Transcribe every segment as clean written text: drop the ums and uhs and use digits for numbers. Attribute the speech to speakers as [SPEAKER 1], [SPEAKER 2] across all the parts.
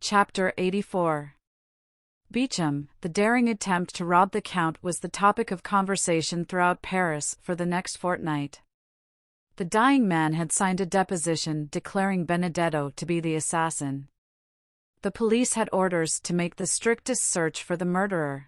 [SPEAKER 1] Chapter 84. Beauchamp, the daring attempt to rob the Count, was the topic of conversation throughout Paris for the next fortnight. The dying man had signed a deposition declaring Benedetto to be the assassin. The police had orders to make the strictest search for the murderer.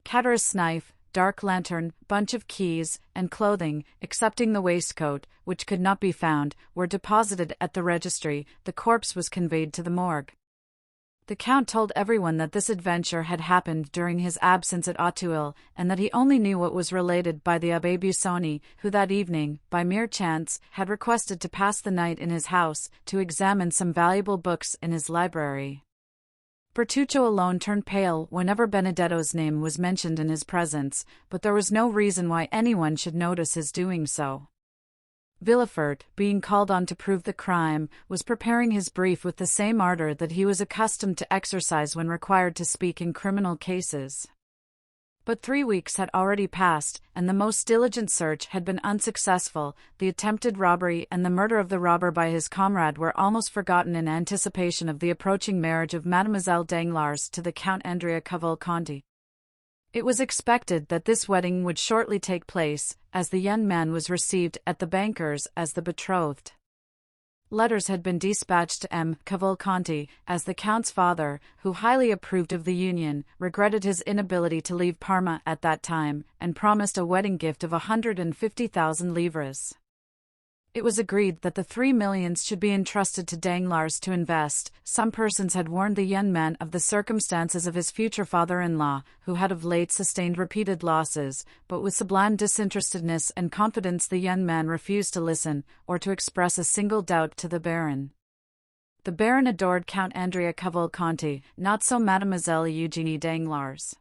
[SPEAKER 1] Cadaverous knife, dark lantern, bunch of keys, and clothing, excepting the waistcoat, which could not be found, were deposited at the registry. The corpse was conveyed to the morgue. The Count told everyone that this adventure had happened during his absence at Auteuil, and that he only knew what was related by the Abbé Busoni, who that evening, by mere chance, had requested to pass the night in his house, to examine some valuable books in his library. Bertuccio alone turned pale whenever Benedetto's name was mentioned in his presence, but there was no reason why anyone should notice his doing so. Villefort, being called on to prove the crime, was preparing his brief with the same ardor that he was accustomed to exercise when required to speak in criminal cases. But 3 weeks had already passed, and the most diligent search had been unsuccessful. The attempted robbery and the murder of the robber by his comrade were almost forgotten in anticipation of the approaching marriage of Mademoiselle Danglars to the Count Andrea Cavalcanti. It was expected that this wedding would shortly take place, as the young man was received at the banker's as the betrothed. Letters had been dispatched to M. Cavalcanti, as the Count's father, who highly approved of the union, regretted his inability to leave Parma at that time, and promised a wedding gift of 150,000 livres. It was agreed that the 3 millions should be entrusted to Danglars to invest. Some persons had warned the young man of the circumstances of his future father-in-law, who had of late sustained repeated losses, but with sublime disinterestedness and confidence the young man refused to listen, or to express a single doubt to the Baron. The Baron adored Count Andrea Cavalcanti, not so Mademoiselle Eugénie Danglars.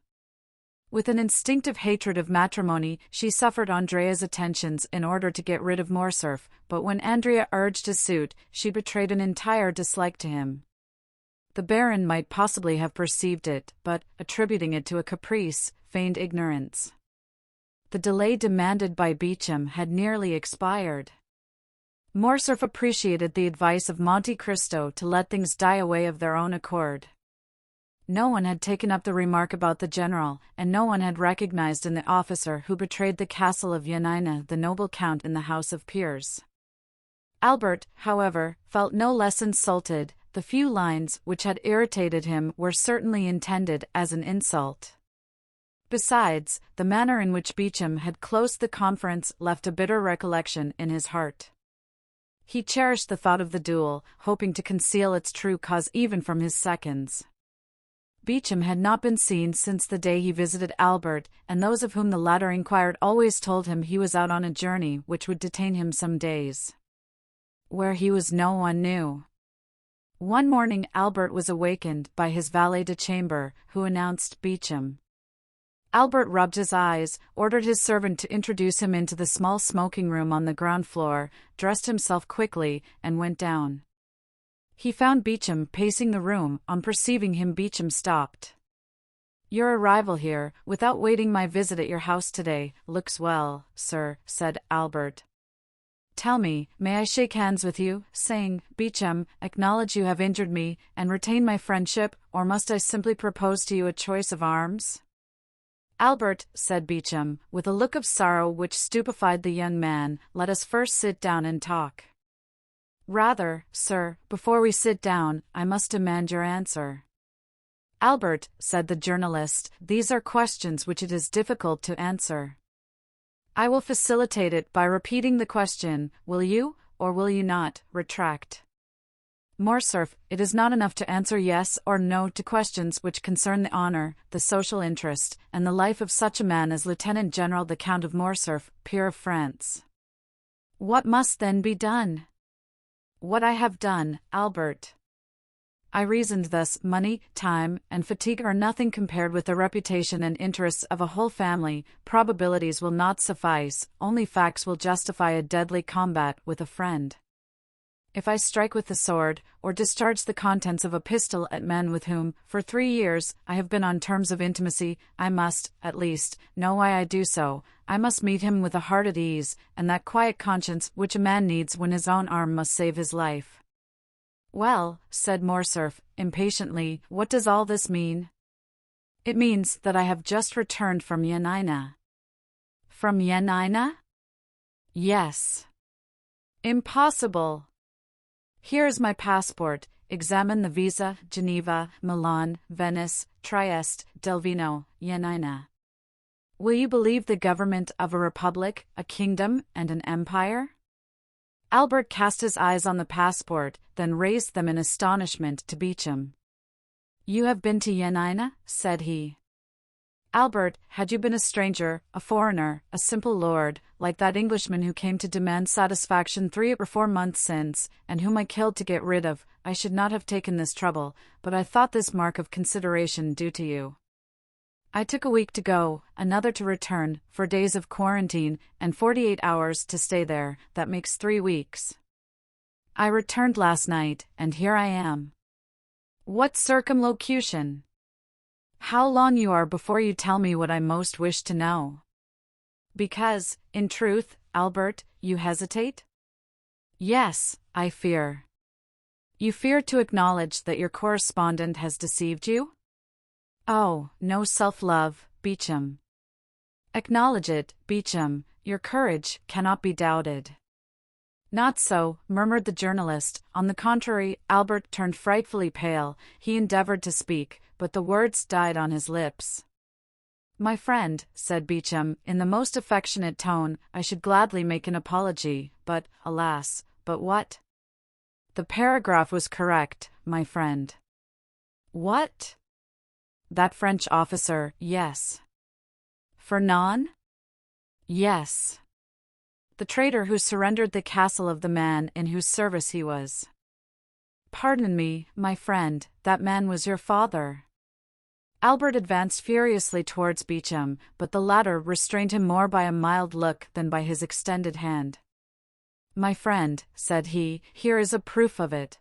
[SPEAKER 1] With an instinctive hatred of matrimony, she suffered Andrea's attentions in order to get rid of Morcerf, but when Andrea urged his suit, she betrayed an entire dislike to him. The Baron might possibly have perceived it, but, attributing it to a caprice, feigned ignorance. The delay demanded by Beauchamp had nearly expired. Morcerf appreciated the advice of Monte Cristo to let things die away of their own accord. No one had taken up the remark about the general, and no one had recognized in the officer who betrayed the castle of Yanina the noble count in the House of Peers. Albert, however, felt no less insulted. The few lines which had irritated him were certainly intended as an insult. Besides, the manner in which Beauchamp had closed the conference left a bitter recollection in his heart. He cherished the thought of the duel, hoping to conceal its true cause even from his seconds. Beauchamp had not been seen since the day he visited Albert, and those of whom the latter inquired always told him he was out on a journey which would detain him some days. Where he was no one knew. One morning Albert was awakened by his valet de chambre, who announced Beauchamp. Albert rubbed his eyes, ordered his servant to introduce him into the small smoking room on the ground floor, dressed himself quickly, and went down. He found Beauchamp pacing the room. On perceiving him, Beauchamp stopped. "Your arrival here, without waiting my visit at your house today, looks well, sir," said Albert. "Tell me, may I shake hands with you, saying, Beauchamp, acknowledge you have injured me, and retain my friendship, or must I simply propose to you a choice of arms?" "Albert," said Beauchamp, with a look of sorrow which stupefied the young man, "let us first sit down and talk." "Rather, sir, before we sit down, I must demand your answer." "Albert," said the journalist, "these are questions which it is difficult to answer." "I will facilitate it by repeating the question. Will you, or will you not, retract?" "Morcerf, it is not enough to answer yes or no to questions which concern the honor, the social interest, and the life of such a man as Lieutenant General the Count of Morcerf, peer of France." "What must then be done?" "What I have done, Albert." I reasoned thus: money, time, and fatigue are nothing compared with the reputation and interests of a whole family. Probabilities will not suffice, only facts will justify a deadly combat with a friend. If I strike with the sword, or discharge the contents of a pistol at men with whom, for 3 years, I have been on terms of intimacy, I must, at least, know why I do so. I must meet him with a heart at ease, and that quiet conscience which a man needs when his own arm must save his life. Well, said Morcerf, impatiently, what does all this mean? It means that I have just returned from Yanina. From Yanina? Yes. Impossible. Here is my passport. Examine the visa: Geneva, Milan, Venice, Trieste, Delvino, Yanina. Will you believe the government of a republic, a kingdom, and an empire? Albert cast his eyes on the passport, then raised them in astonishment to Beauchamp. You have been to Yanina? Said he. Albert, had you been a stranger, a foreigner, a simple lord, like that Englishman who came to demand satisfaction 3 or 4 months since, and whom I killed to get rid of, I should not have taken this trouble, but I thought this mark of consideration due to you. I took a week to go, another to return, 4 days of quarantine, and 48 hours to stay there. That makes 3 weeks. I returned last night, and here I am. What circumlocution! How long you are before you tell me what I most wish to know? Because, in truth, Albert, you hesitate? Yes, I fear. You fear to acknowledge that your correspondent has deceived you? Oh, no self-love, Beauchamp. Acknowledge it, Beauchamp, your courage cannot be doubted. Not so, murmured the journalist. On the contrary, Albert turned frightfully pale. He endeavored to speak, but the words died on his lips. My friend, said Beauchamp, in the most affectionate tone, I should gladly make an apology, but, alas, but what? The paragraph was correct, my friend. What? That French officer, yes. Fernand? Yes. The traitor who surrendered the castle of the man in whose service he was. Pardon me, my friend, that man was your father. Albert advanced furiously towards Beauchamp, but the latter restrained him more by a mild look than by his extended hand. My friend, said he, here is a proof of it.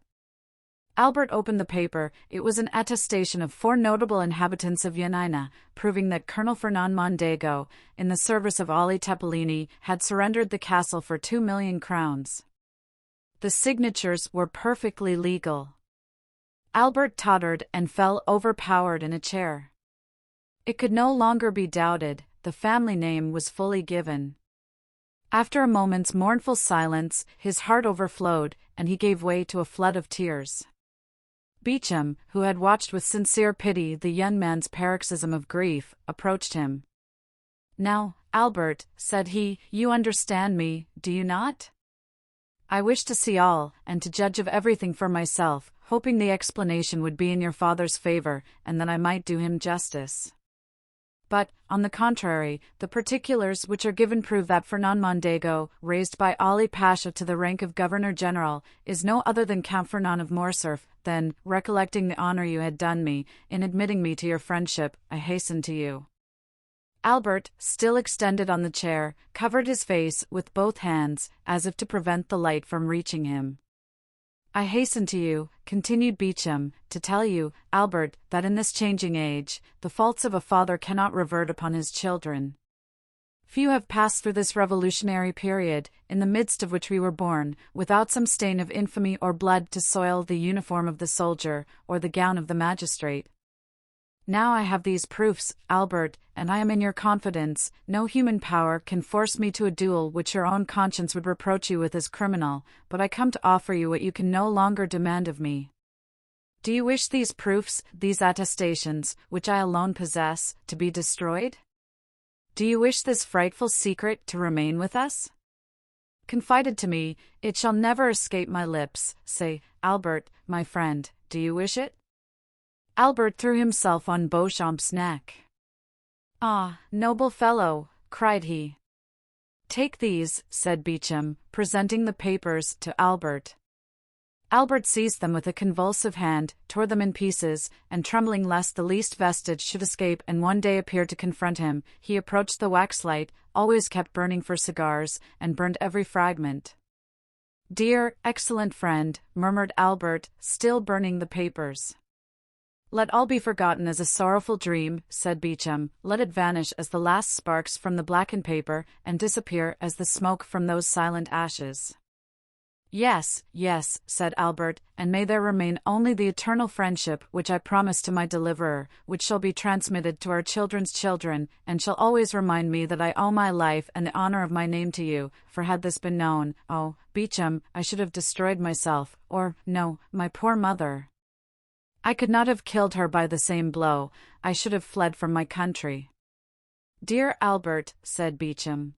[SPEAKER 1] Albert opened the paper. It was an attestation of 4 notable inhabitants of Yanina, proving that Colonel Fernand Mondego, in the service of Ali Tepelini, had surrendered the castle for 2,000,000 crowns. The signatures were perfectly legal. Albert tottered and fell overpowered in a chair. It could no longer be doubted, the family name was fully given. After a moment's mournful silence, his heart overflowed, and he gave way to a flood of tears. Beauchamp, who had watched with sincere pity the young man's paroxysm of grief, approached him. Now, Albert, said he, you understand me, do you not? I wish to see all, and to judge of everything for myself, hoping the explanation would be in your father's favor, and that I might do him justice. But, on the contrary, the particulars which are given prove that Fernand Mondego, raised by Ali Pasha to the rank of Governor-General, is no other than Count Fernand of Morcerf. Then, recollecting the honor you had done me, in admitting me to your friendship, I hastened to you. Albert, still extended on the chair, covered his face with both hands, as if to prevent the light from reaching him. I hasten to you, continued Beauchamp, to tell you, Albert, that in this changing age, the faults of a father cannot revert upon his children. Few have passed through this revolutionary period, in the midst of which we were born, without some stain of infamy or blood to soil the uniform of the soldier, or the gown of the magistrate. Now I have these proofs, Albert, and I am in your confidence. No human power can force me to a duel which your own conscience would reproach you with as criminal, but I come to offer you what you can no longer demand of me. Do you wish these proofs, these attestations, which I alone possess, to be destroyed? Do you wish this frightful secret to remain with us? Confided to me, it shall never escape my lips. Say, Albert, my friend, do you wish it? Albert threw himself on Beauchamp's neck. Ah, noble fellow, cried he. Take these, said Beauchamp, presenting the papers to Albert. Albert seized them with a convulsive hand, tore them in pieces, and trembling lest the least vestige should escape and one day appear to confront him, he approached the waxlight, always kept burning for cigars, and burned every fragment. Dear, excellent friend, murmured Albert, still burning the papers. Let all be forgotten as a sorrowful dream, said Beauchamp. Let it vanish as the last sparks from the blackened paper, and disappear as the smoke from those silent ashes. Yes, yes, said Albert, and may there remain only the eternal friendship which I promised to my deliverer, which shall be transmitted to our children's children, and shall always remind me that I owe my life and the honor of my name to you, for had this been known, oh, Beauchamp, I should have destroyed myself, or, no, my poor mother. I could not have killed her by the same blow, I should have fled from my country. Dear Albert, said Beauchamp.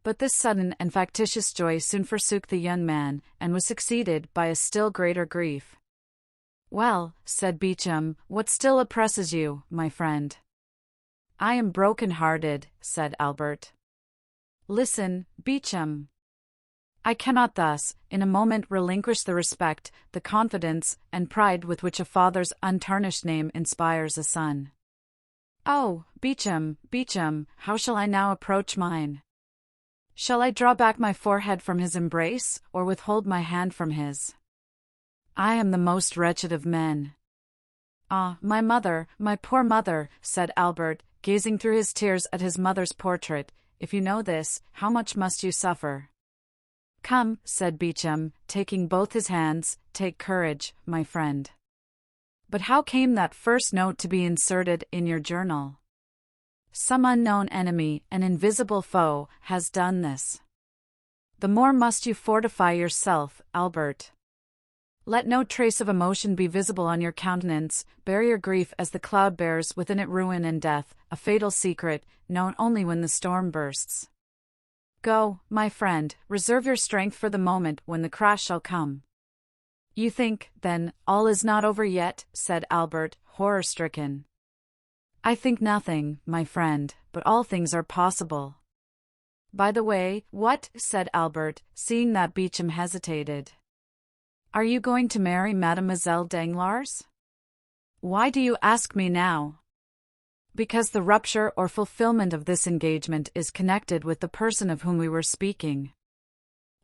[SPEAKER 1] But this sudden and factitious joy soon forsook the young man, and was succeeded by a still greater grief. Well, said Beauchamp, what still oppresses you, my friend? I am broken-hearted, said Albert. Listen, Beauchamp. I cannot thus, in a moment, relinquish the respect, the confidence, and pride with which a father's untarnished name inspires a son. Oh, Beauchamp, Beauchamp, how shall I now approach mine? Shall I draw back my forehead from his embrace, or withhold my hand from his? I am the most wretched of men. Ah, my mother, my poor mother, said Albert, gazing through his tears at his mother's portrait, if you know this, how much must you suffer? Come, said Beauchamp, taking both his hands, take courage, my friend. But how came that first note to be inserted in your journal? Some unknown enemy, an invisible foe, has done this. The more must you fortify yourself, Albert. Let no trace of emotion be visible on your countenance, bear your grief as the cloud bears within it ruin and death, a fatal secret, known only when the storm bursts. Go, my friend, reserve your strength for the moment when the crash shall come. You think, then, all is not over yet, said Albert, horror-stricken. I think nothing, my friend, but all things are possible. By the way, what, said Albert, seeing that Beauchamp hesitated. Are you going to marry Mademoiselle Danglars? Why do you ask me now? Because the rupture or fulfillment of this engagement is connected with the person of whom we were speaking.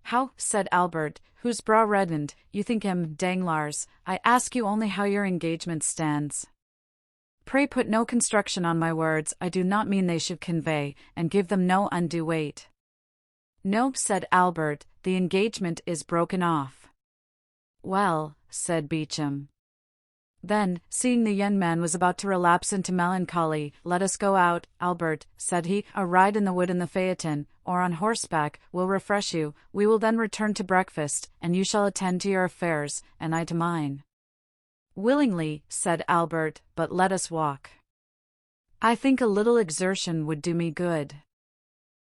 [SPEAKER 1] How, said Albert, whose brow reddened, you think him, Danglars, I ask you only how your engagement stands. Pray put no construction on my words, I do not mean they should convey, and give them no undue weight. No, said Albert, the engagement is broken off. Well, said Beauchamp. Then, seeing the young man was about to relapse into melancholy, let us go out, Albert, said he, a ride in the wood in the phaeton, or on horseback, will refresh you, we will then return to breakfast, and you shall attend to your affairs, and I to mine. Willingly, said Albert, but let us walk. I think a little exertion would do me good.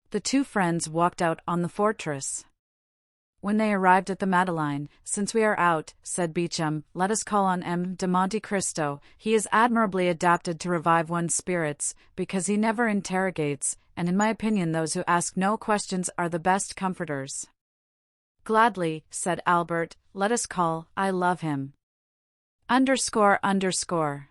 [SPEAKER 1] The two friends walked out on the fortress. When they arrived at the Madeleine, since we are out, said Beauchamp, let us call on M. de Monte Cristo. He is admirably adapted to revive one's spirits, because he never interrogates, and in my opinion those who ask no questions are the best comforters. Gladly, said Albert, let us call, I love him. _____.